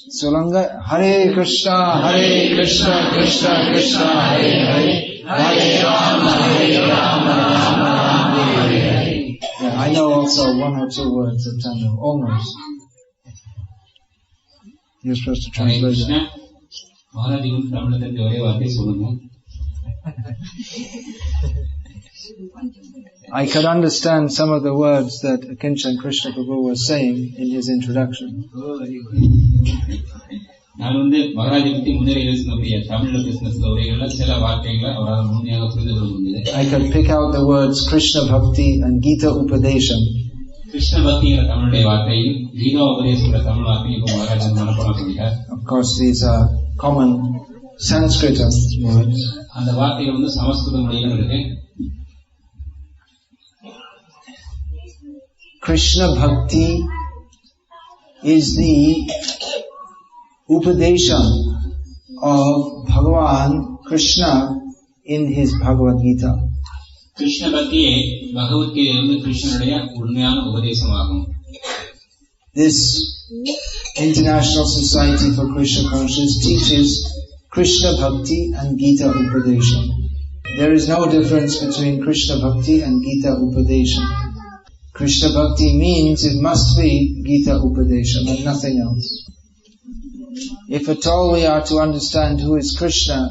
Sulanga, Hare Krishna, Krishna Krishna, Hare Hare, Hare Rama, Rama Rama, Hare Hare. Yeah, I know also one or two words of Tamil, almost. You're supposed to translate that. I could understand some of the words that Akinchan Krishna Prabhu was saying in his introduction. I could pick out the words Krishna Bhakti and Gita Upadesam. Of course, these are common Sanskrit words. Krishna Bhakti is the Upadesam of Bhagavan Krishna in his Bhagavad Gita. Krishna Bhakti Bhagavad Gita Krishna Upadesam. This International Society for Krishna Consciousness teaches Krishna Bhakti and Gita Upadesam. There is no difference between Krishna Bhakti and Gita Upadesam. Krishna Bhakti means it must be Gita Upadesam and nothing else. If at all we are to understand who is Krishna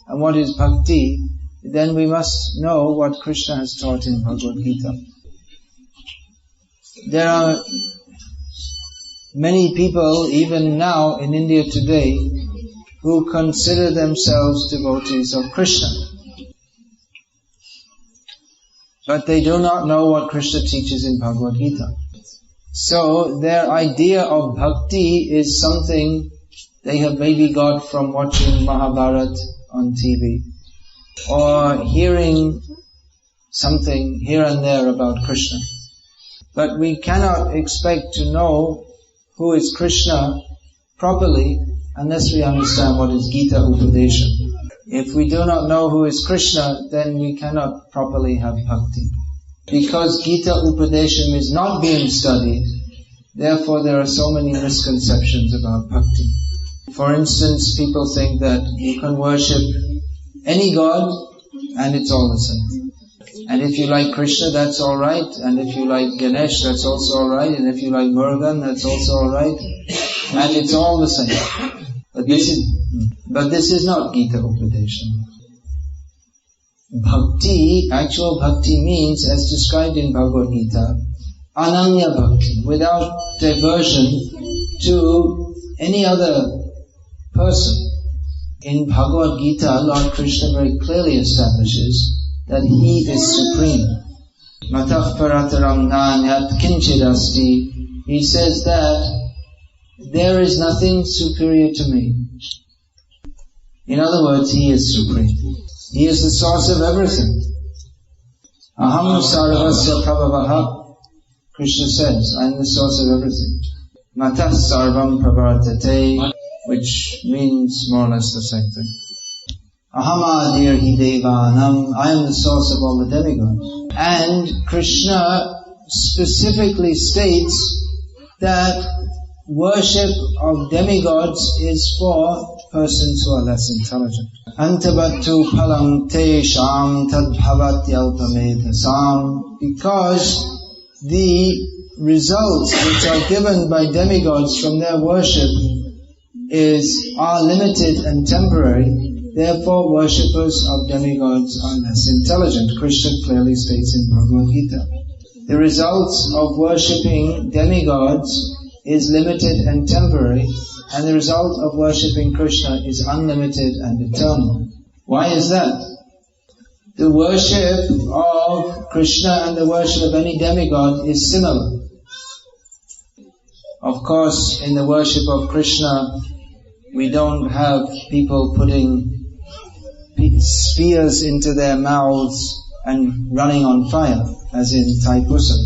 and what is Bhakti, then we must know what Krishna has taught in Bhagavad Gita. There are many people, even now in India today, who consider themselves devotees of Krishna. But they do not know what Krishna teaches in Bhagavad Gita. So their idea of bhakti is something they have maybe got from watching Mahabharata on TV, or hearing something here and there about Krishna. But we cannot expect to know who is Krishna properly unless we understand what is Gita Upadesam. If we do not know who is Krishna, then we cannot properly have bhakti. Because Gita Upadesam is not being studied, therefore there are so many misconceptions about bhakti. For instance, people think that you can worship any god and it's all the same. And if you like Krishna, that's alright. And if you like Ganesh, that's also alright. And if you like Murugan, that's also alright. And it's all the same. But this is not Gita Upadesam. Bhakti, actual bhakti means, as described in Bhagavad Gita, Ananya Bhakti, without diversion to any other person. In Bhagavad Gita, Lord Krishna very clearly establishes that He is supreme. Matah parataram nanyat kinchidasti. He says that there is nothing superior to me. In other words, He is supreme. He is the source of everything. Aham sarvasya prabhavaha. Krishna says, I am the source of everything. Matah sarvam prabhartate, which means more or less the same thing. Ahamadir hi devanam, I am the source of all the demigods. And Krishna specifically states that worship of demigods is for persons who are less intelligent. Antavattu phalam tesham tadbhavatyalpametasam, because the results which are given by demigods from their worship are limited and temporary. Therefore, worshippers of demigods are less intelligent. Krishna clearly states in Bhagavad Gita. The results of worshipping demigods is limited and temporary, and the result of worshipping Krishna is unlimited and eternal. Why is that? The worship of Krishna and the worship of any demigod is similar. Of course, in the worship of Krishna, we don't have people putting spears into their mouths and running on fire, as in Thaipusam.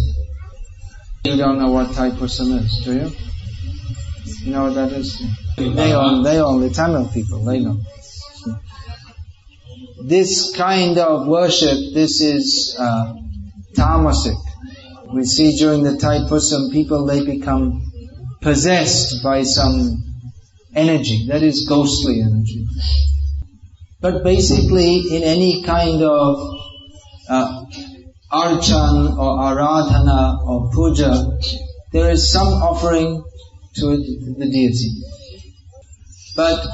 You don't know what Thaipusam is, do you? You know what that is? They only Tamil people, they know. This kind of worship, this is tamasic. We see during the Thaipusam, people, they become possessed by some energy, that is ghostly energy. But basically, in any kind of archan or aradhana or puja, there is some offering to the deity. But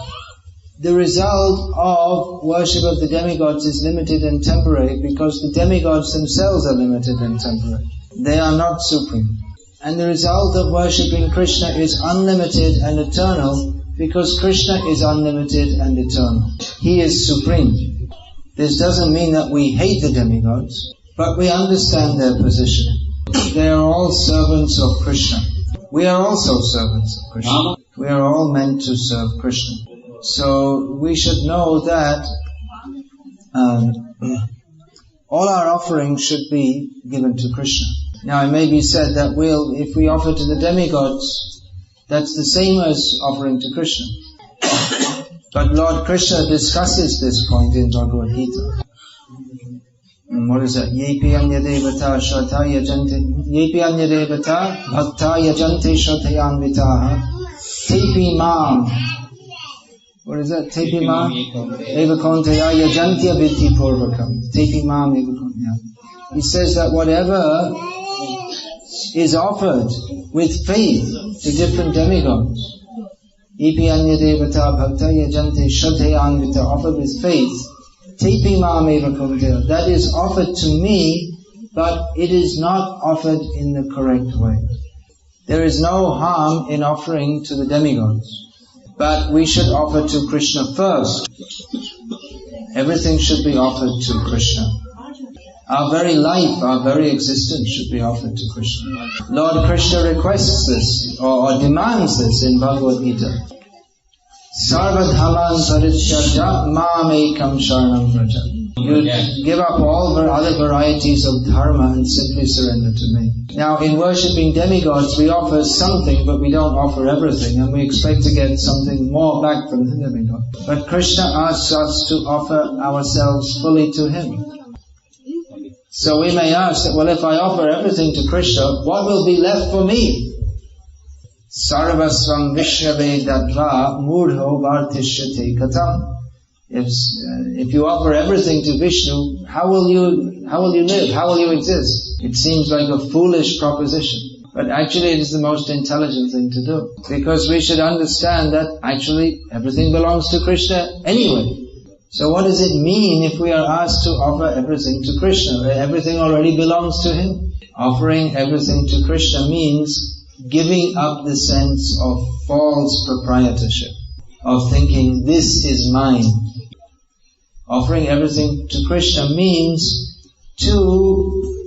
the result of worship of the demigods is limited and temporary because the demigods themselves are limited and temporary. They are not supreme. And the result of worshipping Krishna is unlimited and eternal because Krishna is unlimited and eternal. He is supreme. This doesn't mean that we hate the demigods, but we understand their position. They are all servants of Krishna. We are also servants of Krishna. We are all meant to serve Krishna. So we should know that all our offerings should be given to Krishna. Now it may be said that if we offer to the demigods, that's the same as offering to Krishna. But Lord Krishna discusses this point in Bhagavad Gita. What is that? Yepi anya devata shraddha yajante, yepi anya devata bhakta yajante shraddhayan vitaha, tepi mam. What is that? Tepi mam eva kontaya yajantya vidhi purvakam. Tepi mam eva kontaya. He says that whatever is offered with faith to different demigods, yepi anya devata bhakta yajante shraddhayan vitaha, offered with faith, tepi mam eva kontaya, that is offered to me, but it is not offered in the correct way. There is no harm in offering to the demigods, but we should offer to Krishna first. Everything should be offered to Krishna. Our very life, our very existence should be offered to Krishna. Lord Krishna requests this, or demands this in Bhagavad Gita. Sarvadhaman parityaja mam ekam sharanam vraja. You give up all other varieties of dharma and simply surrender to me. Now, in worshipping demigods, we offer something, but we don't offer everything, and we expect to get something more back from the demigod. But Krishna asks us to offer ourselves fully to Him. So we may ask that, well, if I offer everything to Krishna, what will be left for me? Sarvasvam vishnave dadva murdho vartishyate katam. If you offer everything to Vishnu, how will you live? How will you exist? It seems like a foolish proposition. But actually it is the most intelligent thing to do. Because we should understand that actually everything belongs to Krishna anyway. So what does it mean if we are asked to offer everything to Krishna? Everything already belongs to Him. Offering everything to Krishna means giving up the sense of false proprietorship, of thinking this is mine. Offering everything to Krishna means to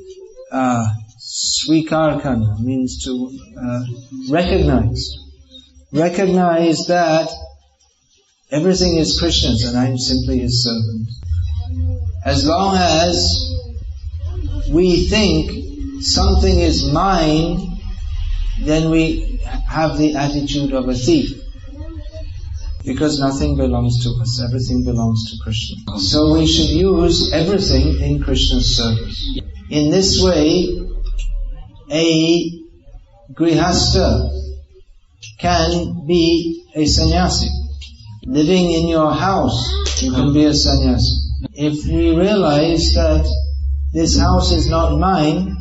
swikar karna, means to recognize that everything is Krishna's and I am simply His servant. As long as we think something is mine, then we have the attitude of a thief. Because nothing belongs to us, everything belongs to Krishna. So we should use everything in Krishna's service. In this way, a grihastha can be a sannyasi. Living in your house, you can be a sannyasi. If we realize that this house is not mine,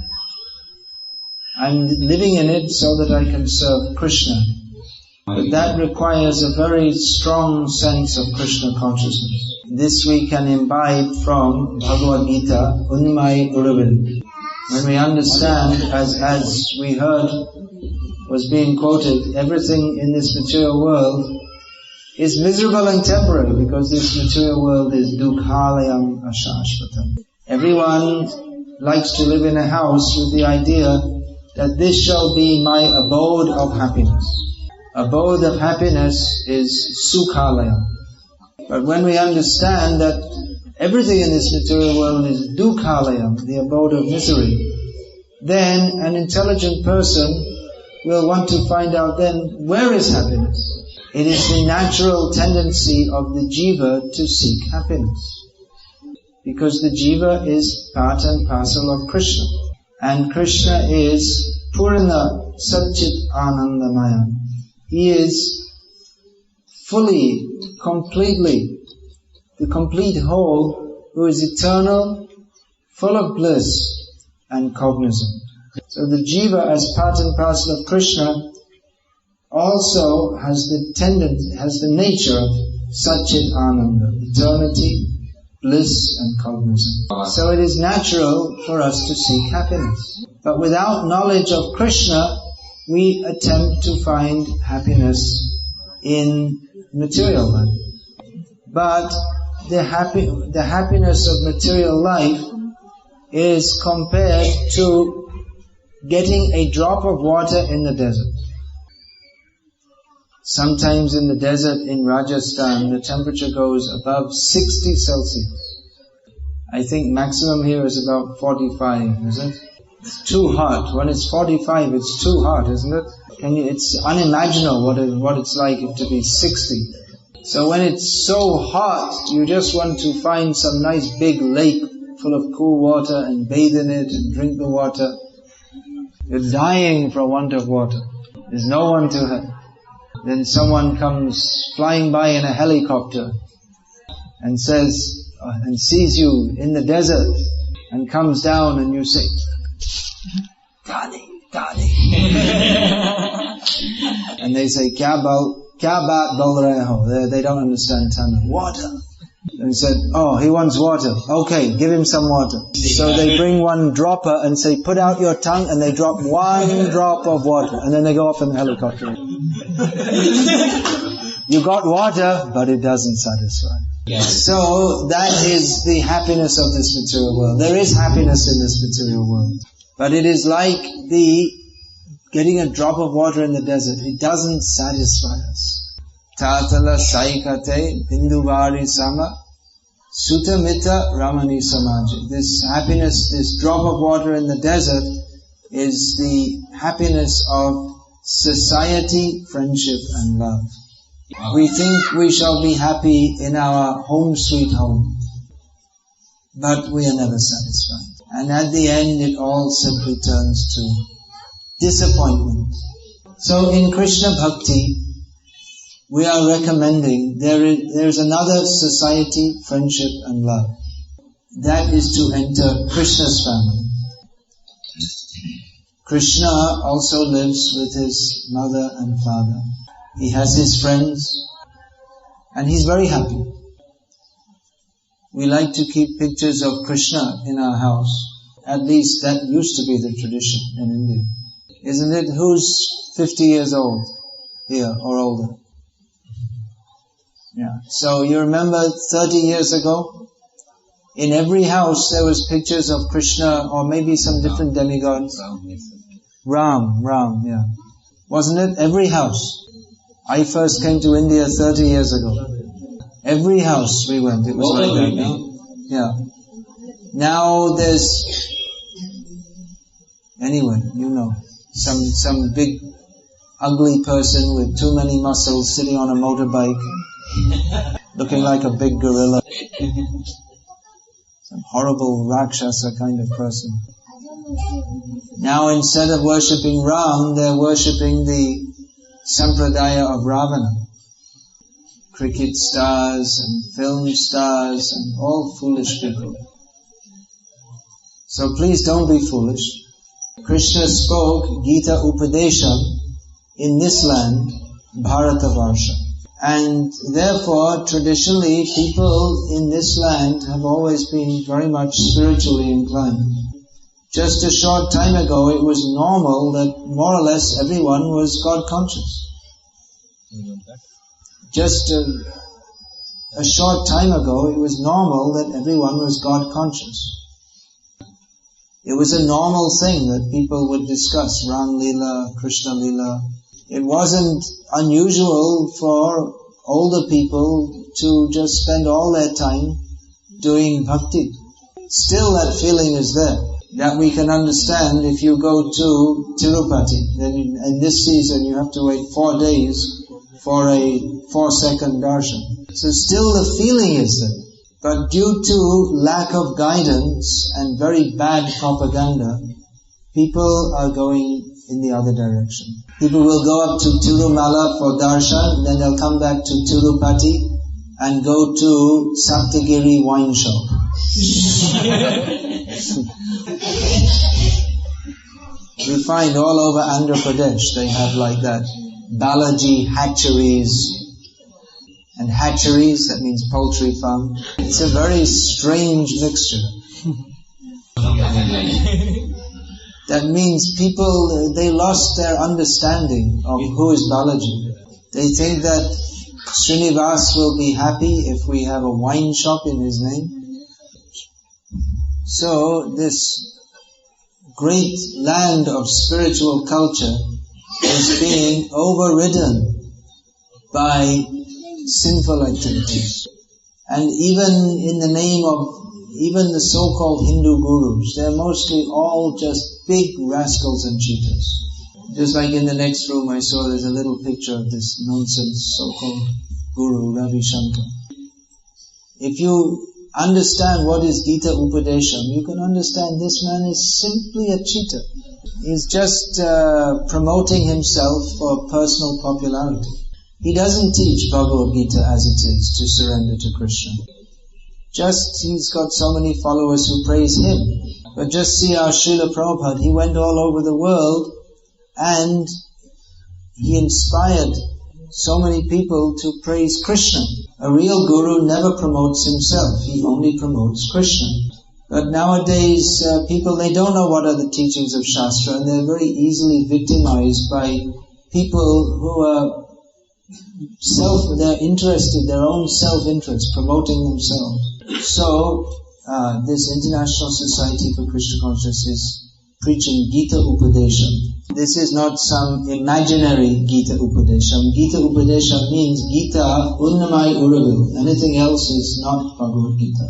I'm living in it so that I can serve Krishna. But that requires a very strong sense of Krishna consciousness. This we can imbibe from Bhagavad Gita, Unmai Uravil. When we understand, as we heard was being quoted, everything in this material world is miserable and temporary because this material world is dukhalayam ashashvatam. Everyone likes to live in a house with the idea that this shall be my abode of happiness. Abode of happiness is sukhalayam. But when we understand that everything in this material world is dukhalayam, the abode of misery, then an intelligent person will want to find out then where is happiness. It is the natural tendency of the jiva to seek happiness. Because the jiva is part and parcel of Krishna. And Krishna is Purana Satchit Anandamaya. He is fully, completely, the complete whole, who is eternal, full of bliss and cognizant. So the jiva, as part and parcel of Krishna, also has the nature of Satchit Ananda, eternity, bliss and cognizance. So it is natural for us to seek happiness. But without knowledge of Krishna, we attempt to find happiness in material life. But the happiness of material life is compared to getting a drop of water in the desert. Sometimes in the desert in Rajasthan, the temperature goes above 60 Celsius. I think maximum here is about 45, is it? It's too hot. When it's 45, it's too hot, isn't it? It's unimaginable what it's like to be 60. So when it's so hot, you just want to find some nice big lake full of cool water and bathe in it and drink the water. You're dying for want of water. There's no one to help. Then someone comes flying by in a helicopter and says, and sees you in the desert and comes down and you say, Gani, Gani. And they say, Kya baat bol rahe ho? They don't understand Tamil. Water. And said, oh, he wants water. Okay, give him some water. So they bring one dropper and say, put out your tongue, and they drop one drop of water. And then they go off in the helicopter. You got water, but it doesn't satisfy. Yes. So that is the happiness of this material world. There is happiness in this material world. But it is like getting a drop of water in the desert. It doesn't satisfy us. Tatala saikate binduvari sama sutamita ramani samaji. This happiness, this drop of water in the desert is the happiness of society, friendship and love. We think we shall be happy in our home sweet home, but we are never satisfied. And at the end it all simply turns to disappointment. So in Krishna Bhakti, we are recommending there is another society, friendship and love. That is to enter Krishna's family. Krishna also lives with his mother and father. He has his friends and he's very happy. We like to keep pictures of Krishna in our house. At least that used to be the tradition in India. Isn't it? Who's 50 years old here or older? Yeah. So you remember 30 years ago, in every house there was pictures of Krishna or maybe some different demigods. Ram, yeah. Wasn't it? Every house. I first came to India 30 years ago. Every house we went, it was like that. No? Yeah. Now there's, anyway, you know, some big ugly person with too many muscles sitting on a motorbike, looking like a big gorilla. Some horrible Rakshasa kind of person. Now instead of worshipping Ram, they're worshipping the Sampradaya of Ravana. Cricket stars and film stars and all foolish people. So please don't be foolish. Krishna spoke Gita Upadesam in this land, Bharatavarsha. And therefore, traditionally, people in this land have always been very much spiritually inclined. Just a short time ago, it was normal that more or less everyone was God conscious. Just a short time ago, it was normal that everyone was God conscious. It was a normal thing that people would discuss Ram Leela, Krishna Leela. It wasn't unusual for older people to just spend all their time doing bhakti. Still that feeling is there, that we can understand if you go to Tirupati. Then in this season you have to wait 4 days for a 4-second darshan. So still the feeling is there. But due to lack of guidance and very bad propaganda, people are going in the other direction. People will go up to Tirumala for darshan, then they'll come back to Tirupati and go to Saptagiri wine shop. You find all over Andhra Pradesh they have like that. Balaji hatcheries. And hatcheries, that means poultry farm. It's a very strange mixture. That means people, they lost their understanding of who is Balaji. They think that Srinivas will be happy if we have a wine shop in his name. So this great land of spiritual culture is being overridden by sinful activities. And even in the name of even the so-called Hindu gurus, they're mostly all just big rascals and cheaters. Just like in the next room I saw there's a little picture of this nonsense so-called guru, Ravi Shankar. If you understand what is Gita Upadesam, you can understand this man is simply a cheater. He's just promoting himself for personal popularity. He doesn't teach Bhagavad Gita as it is, to surrender to Krishna. Just he's got so many followers who praise him. But just see our Srila Prabhupada, he went all over the world and he inspired so many people to praise Krishna. A real guru never promotes himself, he only promotes Krishna. But nowadays people, they don't know what are the teachings of Shastra, and they're very easily victimized by people who are they're interested, their own self-interest, promoting themselves. So, this International Society for Krishna Consciousness is preaching Gita Upadesam. This is not some imaginary Gita Upadesam. Gita Upadesam means Gita Unnamai Uravil. Anything else is not Bhagavad Gita.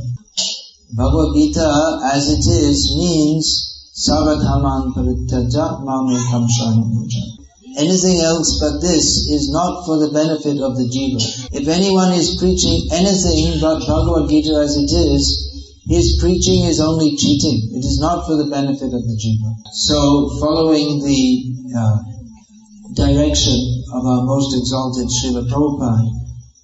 Bhagavad Gita, as it is, means Sarvadhaman Parittaja Mamekam Sharanam Vraja. Anything else but this is not for the benefit of the jiva. If anyone is preaching anything but Bhagavad Gita as it is, his preaching is only cheating. It is not for the benefit of the jiva. So, following the direction of our most exalted Srila Prabhupada,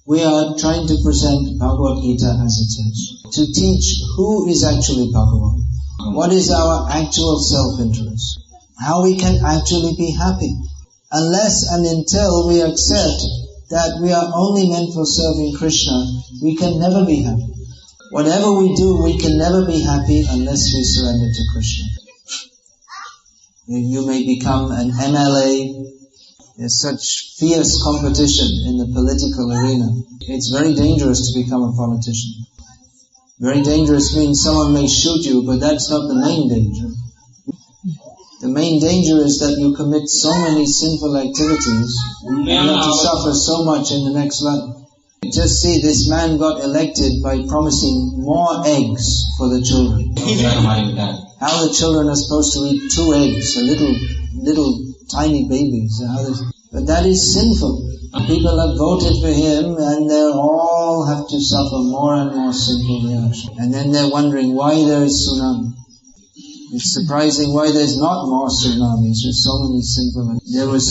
we are trying to present Bhagavad Gita as it is. To teach who is actually Bhagavan. What is our actual self-interest. How we can actually be happy. Unless and until we accept that we are only meant for serving Krishna, we can never be happy. Whatever we do, we can never be happy unless we surrender to Krishna. You may become an MLA. There's such fierce competition in the political arena. It's very dangerous to become a politician. Very dangerous means someone may shoot you, but that's not the main danger. The main danger is that you commit so many sinful activities and you have to suffer so much in the next life. Just see, this man got elected by promising more eggs for the children. How the children are supposed to eat 2 eggs, little tiny babies. But that is sinful. People have voted for him and they all have to suffer more and more sinful reaction. And then they're wondering why there is tsunami. It's surprising why there's not more tsunamis with so many sinful. There was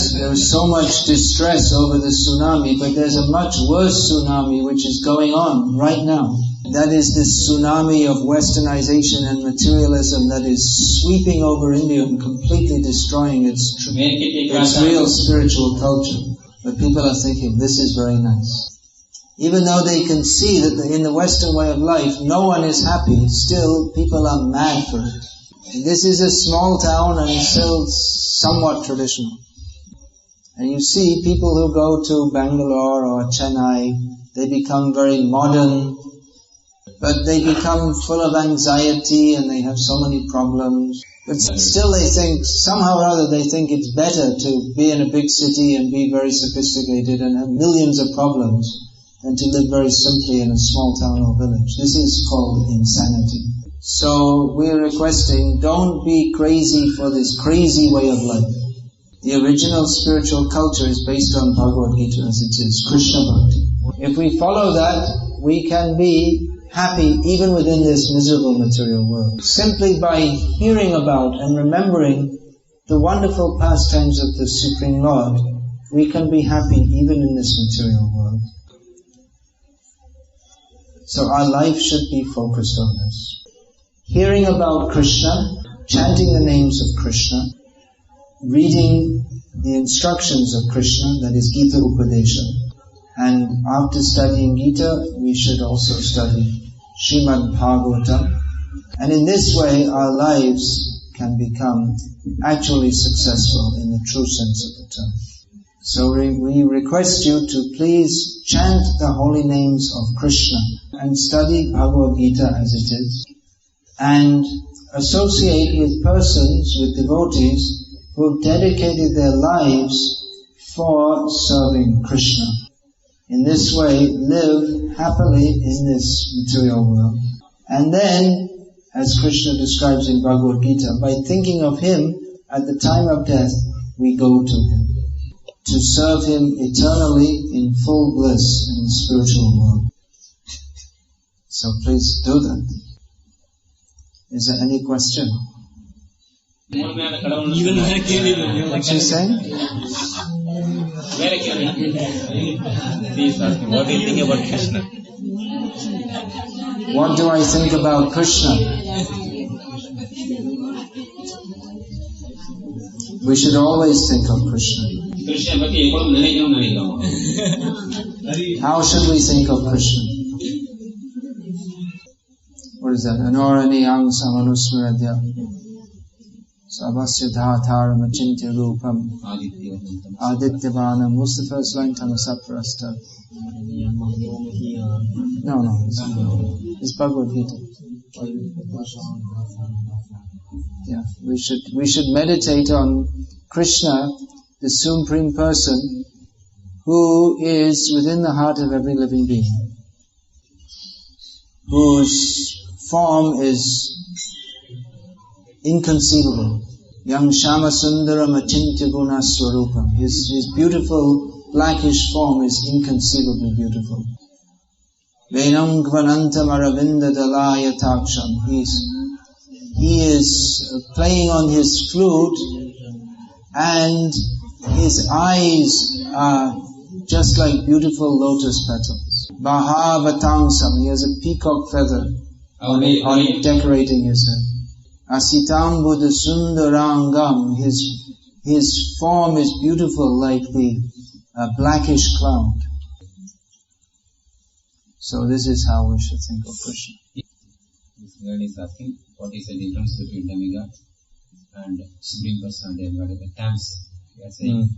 so much distress over the tsunami, but there's a much worse tsunami which is going on right now. That is this tsunami of westernization and materialism that is sweeping over India and completely destroying its real spiritual culture. But people are thinking, this is very nice. Even though they can see that in the Western way of life, no one is happy, still people are mad for it. This is a small town and still somewhat traditional. And you see people who go to Bangalore or Chennai, they become very modern, but they become full of anxiety and they have so many problems. But still they think, somehow or other they think it's better to be in a big city and be very sophisticated and have millions of problems than to live very simply in a small town or village. This is called insanity. So we're requesting, don't be crazy for this crazy way of life. The original spiritual culture is based on Bhagavad Gita as it is, Krishna Bhakti. If we follow that, we can be happy even within this miserable material world. Simply by hearing about and remembering the wonderful pastimes of the Supreme Lord, we can be happy even in this material world. So our life should be focused on this. Hearing about Krishna, chanting the names of Krishna, reading the instructions of Krishna, that is Gita Upadesam. And after studying Gita, we should also study Srimad Bhagavatam. And in this way, our lives can become actually successful in the true sense of the term. So we request you to please chant the holy names of Krishna and study Bhagavad Gita as it is, and associate with persons, with devotees, who have dedicated their lives for serving Krishna. In this way, live happily in this material world. And then, as Krishna describes in Bhagavad Gita, by thinking of Him at the time of death, we go to Him, to serve Him eternally in full bliss in the spiritual world. So please do that. Is there any question? What's she saying? Please ask me, what do you think about Krishna? What do I think about Krishna? We should always think of Krishna. How should we think of Krishna? What is that? Anorani ang samanusmiradya Sabasya dhataram achintya rupam Adityavanam. What's the first line? Tamasaprasta. No, it's Bhagavad Gita. Yeah, we should meditate on Krishna, the Supreme Person, who is within the heart of every living being, whose form is inconceivable. Yang Shama Sundaram Achintya Guna Swarupam. His beautiful blackish form is inconceivably beautiful. Venam Gvanantam Aravinda Dalaya Taksham. He is playing on his flute, and his eyes are just like beautiful lotus petals. Bahavatangsam. He has a peacock feather on decorating his head. Asitam Buddha Sundarangam. His form is beautiful like the blackish cloud. So this is how we should think of Krishna. This girl is asking, what is the difference between demigod and Supreme Personality of God? The terms we are saying.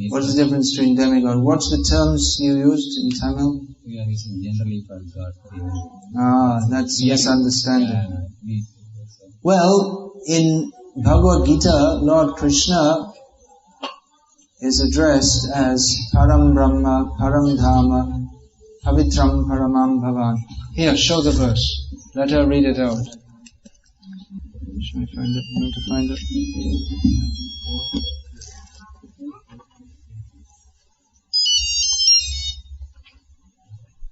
What's the difference between demigod? What's the terms you used in Tamil? We are using generally for God. That's misunderstanding. Well, in Bhagavad Gita, Lord Krishna is addressed as Param Brahma, Param Dhamma, Pavitram Paramam Bhavan. Here, show the verse. Let her read it out. Shall I find it? How to find it?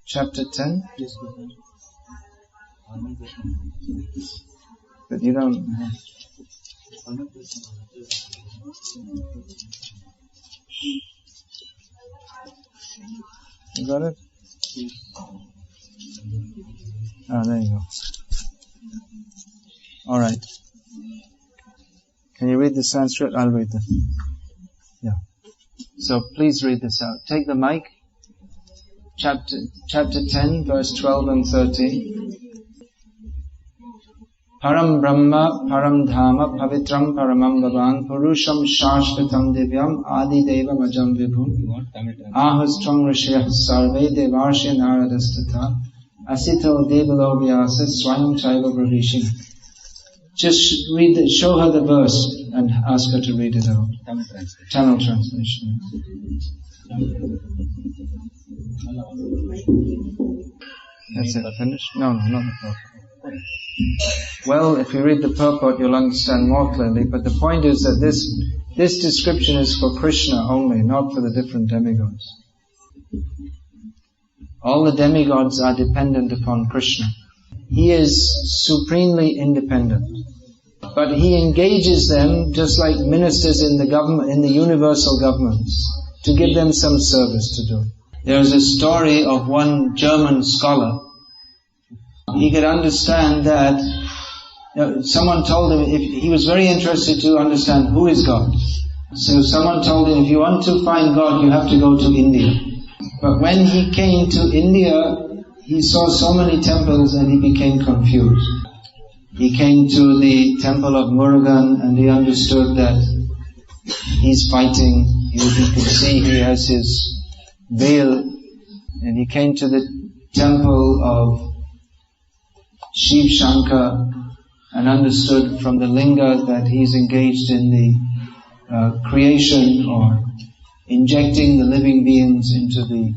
Chapter 10? But you don't have. You got it? There you go. Alright. Can you read the Sanskrit? I'll read it. Yeah. So please read this out. Take the mic. Chapter 10, verse 12 and 13. Param Brahma, Param Dhamma, Pavitram Paramam Bhavan, Purusham Shashvatam Divyam, Adi Deva Majam Vibhum, Ahastram Rishya Sarve Devarshya Naradastata, Asito Devalo Vyasa, Swayam Chaiva Bravishim. Just read it, show her the verse and ask her to read it out. Tamil translation. That's it, finished? No, not the purport. Well, if you read the purport, you'll understand more clearly, but the point is that this description is for Krishna only, not for the different demigods. All the demigods are dependent upon Krishna. He is supremely independent. But But he engages them just like ministers in the government, in the universal governments, to give them some service to do. There is a story of one German scholar. He could understand that someone told him, if he was very interested to understand who is God. So someone told him, if you want to find God, you have to go to India. But when he came to India, he saw so many temples and he became confused. He came to the temple of Murugan and he understood that he's fighting. He could see he has his veil. And he came to the temple of Shiv Shankar and understood from the linga that he's engaged in the creation or injecting the living beings into the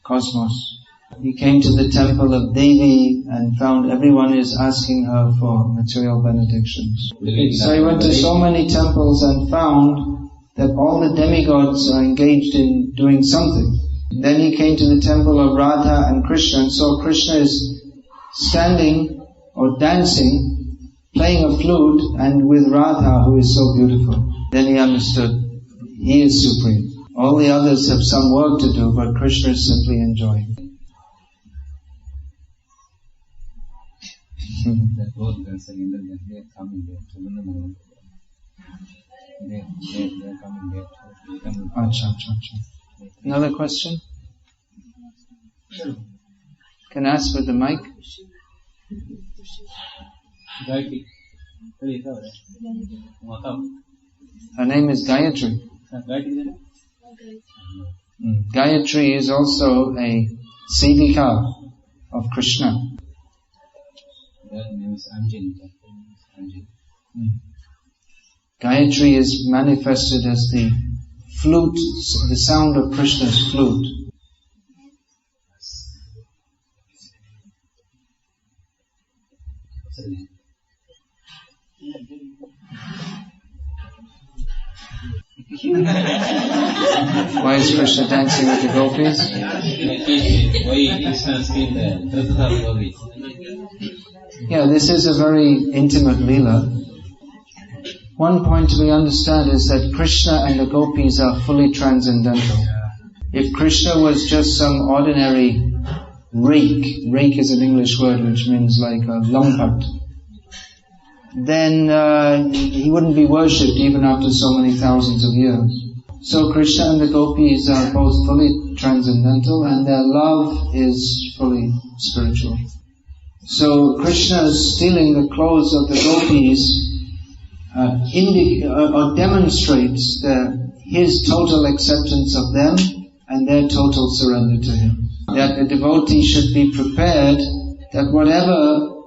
cosmos. He came to the temple of Devi and found everyone is asking her for material benedictions. So he went to so many temples and found that all the demigods are engaged in doing something. Then he came to the temple of Radha and Krishna and saw Krishna is standing or dancing, playing a flute, and with Radha, who is so beautiful. Then he understood, he is supreme. All the others have some work to do, but Krishna is simply enjoying. That both girls are in the they are coming there. They are coming there. Acha. Another question? Can I ask with the mic? Her name is Gayatri. Gayatri is also a sevika of Krishna. Her name is Anjali. Gayatri is manifested as the flute, the sound of Krishna's flute. Why is Krishna dancing with the gopis? Why Krishna is in the gopis? Yeah, this is a very intimate leela. One point we understand is that Krishna and the gopis are fully transcendental. If Krishna was just some ordinary rake is an English word which means like a lumpert, then he wouldn't be worshipped even after so many thousands of years. So Krishna and the gopis are both fully transcendental and their love is fully spiritual. So Krishna stealing the clothes of the gopis demonstrates his total acceptance of them and their total surrender to him. That the devotee should be prepared that whatever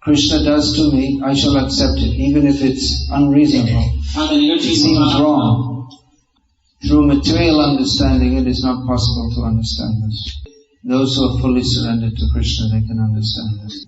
Krishna does to me, I shall accept it, even if it's unreasonable. It seems wrong. Through material understanding, it is not possible to understand this. Those who are fully surrendered to Krishna, they can understand this.